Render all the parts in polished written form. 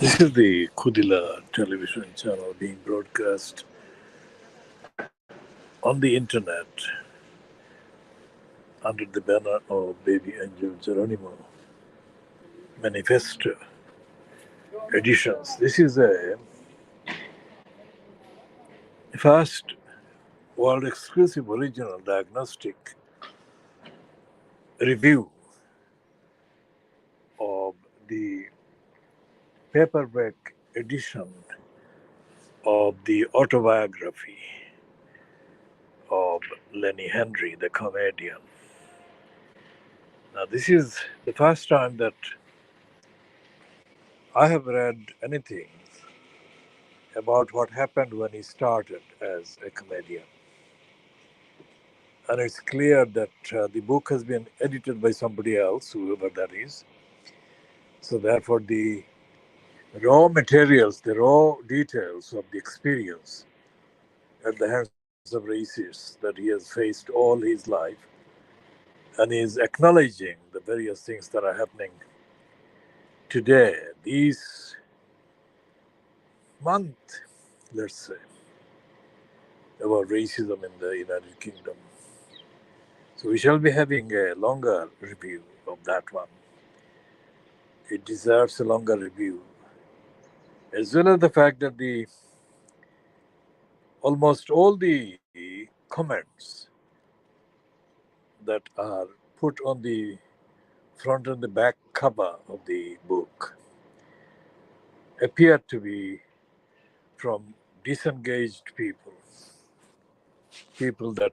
This is the Khoodeelaar television channel being broadcast on the internet under the banner of Baby Angel Geronimo Manifesto editions. This is a first world exclusive original diagnostic review of the paperback edition of the autobiography of Lenny Henry, the comedian. Now, this is the first time that I have read anything about what happened when he started as a comedian. And it's clear that the book has been edited by somebody else, whoever that is. So, therefore, the raw materials, the raw details of the experience at the hands of racists that he has faced all his life, and is acknowledging the various things that are happening today, this month, let's say, about racism in the United Kingdom. So we shall be having a longer review of that one. It deserves a longer review, as well as the fact that the almost all the comments that are put on the front and the back cover of the book appear to be from disengaged people, people that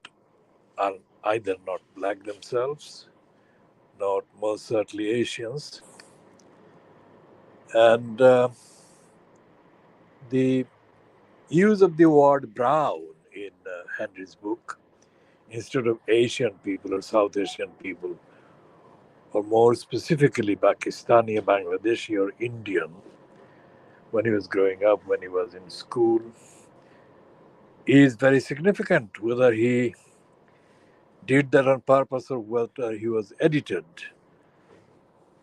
are either not black themselves, not most certainly Asians, and the use of the word brown in Henry's book instead of Asian people or South Asian people, or more specifically Pakistani, Bangladeshi, or Indian, when he was growing up, when he was in school, is very significant. Whether he did that on purpose or whether he was edited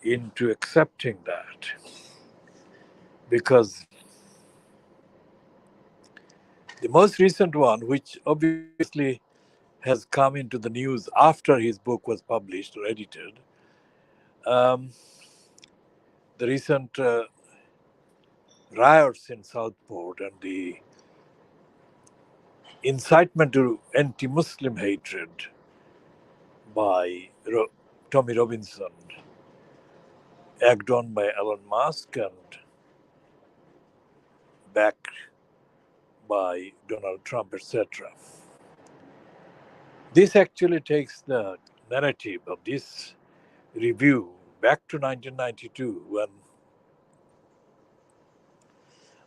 into accepting that. Because the most recent one, which obviously has come into the news after his book was published or edited, um, the recent riots in Southport and the incitement to anti-Muslim hatred by Tommy Robinson, egged on by Elon Musk and backed by Donald Trump, etc. This actually takes the narrative of this review back to 1992, when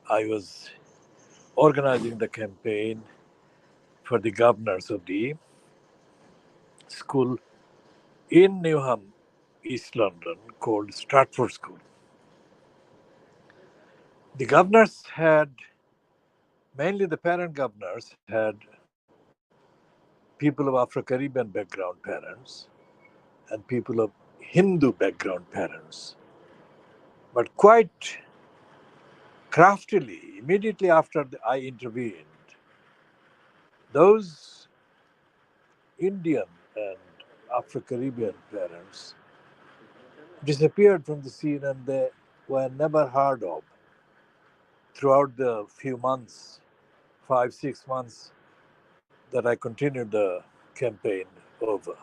I was organizing the campaign for the governors of the school in Newham, East London, called Stratford School. The governors had, mainly the parent governors, had people of Afro-Caribbean background parents and people of Hindu background parents. But quite craftily, immediately after I intervened, those Indian and Afro-Caribbean parents disappeared from the scene, and they were never heard of throughout the few months, 5, 6 months, that I continued the campaign over.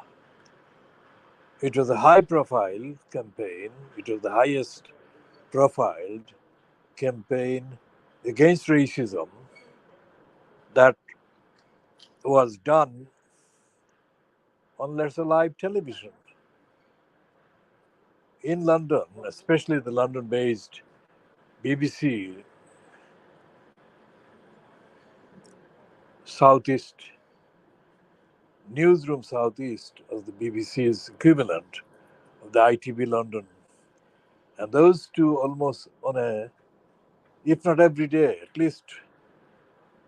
It was a high profile campaign. It was the highest profiled campaign against racism that was done on, let's say, live television. In London, especially the London based BBC Southeast Newsroom Southeast, as the BBC's equivalent of the ITV London. And those two, almost on a, if not every day, at least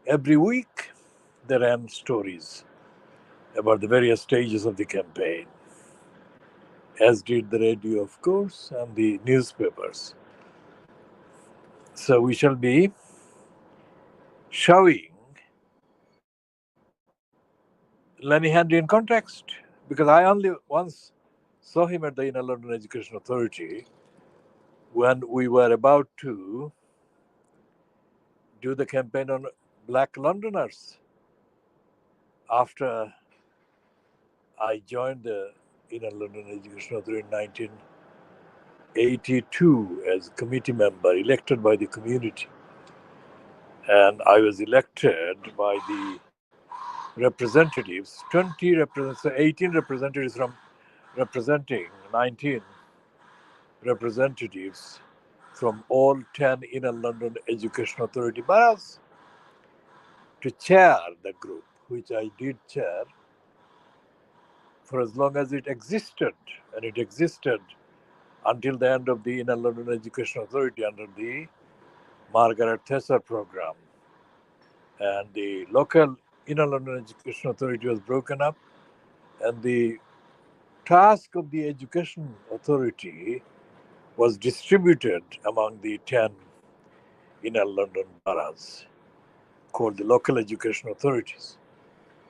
every week, they ran stories about the various stages of the campaign, as did the radio, of course, and the newspapers. So we shall be showing Lenny Henry in context, because I only once saw him at the Inner London Education Authority when we were about to do the campaign on Black Londoners. After I joined the Inner London Education Authority in 1982 as a committee member, elected by the community. And I was elected by the representatives, 20 representatives, 18 representatives from representing 19 representatives from all 10 Inner London Education Authority boroughs to chair the group, which I did chair for as long as it existed. And it existed until the end of the Inner London Education Authority under the Margaret Thatcher program. And the local Inner London Education Authority was broken up, and the task of the Education Authority was distributed among the 10 Inner London boroughs, called the local education authorities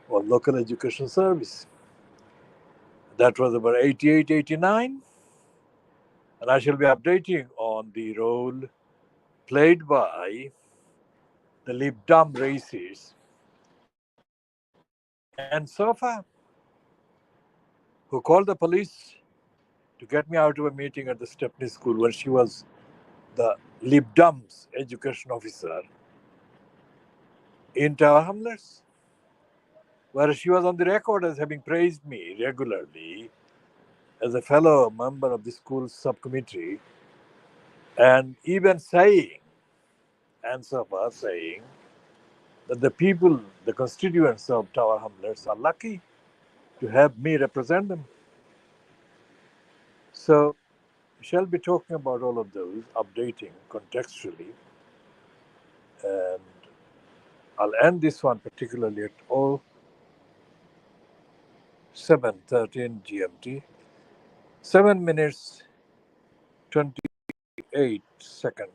or local education service. That was about 88, 89. And I shall be updating on the role played by the Lib Dem races and Sofa, who called the police to get me out of a meeting at the Stepney School when she was the Lib Dem's education officer in Tower Hamlets, where she was on the record as having praised me regularly as a fellow member of the school subcommittee, and even saying, and Sofa saying, that the people, the constituents of Tower Hamlets are lucky to have me represent them. So we shall be talking about all of those, updating contextually. And I'll end this one particularly at 07:13 GMT, 7 minutes 28 seconds.